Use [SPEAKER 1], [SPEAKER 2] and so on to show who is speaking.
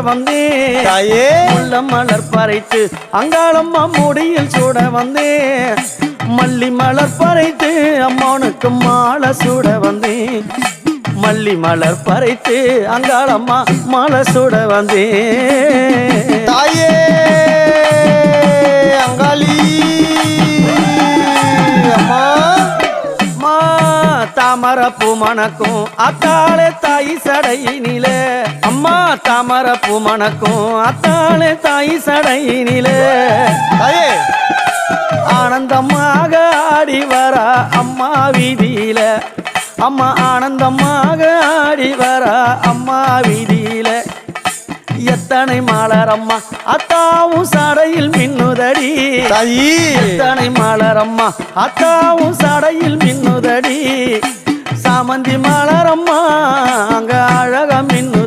[SPEAKER 1] வந்தேன்
[SPEAKER 2] தாயே
[SPEAKER 1] முள்ள மலர் பறைத்து அங்காளம்மா முடியில் சூட வந்தேன் மல்லி மலர் பறைத்து அம்மானுக்கு மாலை சூட வந்தேன் மல்லி மலர் பறைத்து அங்காளம்மா மாலை சூட வந்தேன்
[SPEAKER 2] தாயே அங்காளி அம்மா
[SPEAKER 1] தாமர பூ மணக்கும் அத்தாளே தாய் சடையினிலே அம்மா தாமர பூ மணக்கும் அத்தாளே தாய் சடையினிலே
[SPEAKER 2] தாயே
[SPEAKER 1] ஆனந்தமாக ஆடி வரா அம்மா வீதியில அம்மா ஆனந்தமாக ஆடி வரா அம்மா வீதியில எத்தனை மலரம்மா அத்தாவும் சடையில் மின்னுதடி
[SPEAKER 2] தாயி
[SPEAKER 1] எத்தனை மலரம்மா அத்தாவும் சடையில் மின்னுதடி சாமந்தி மலரம்மா அங்க அழக மின்னு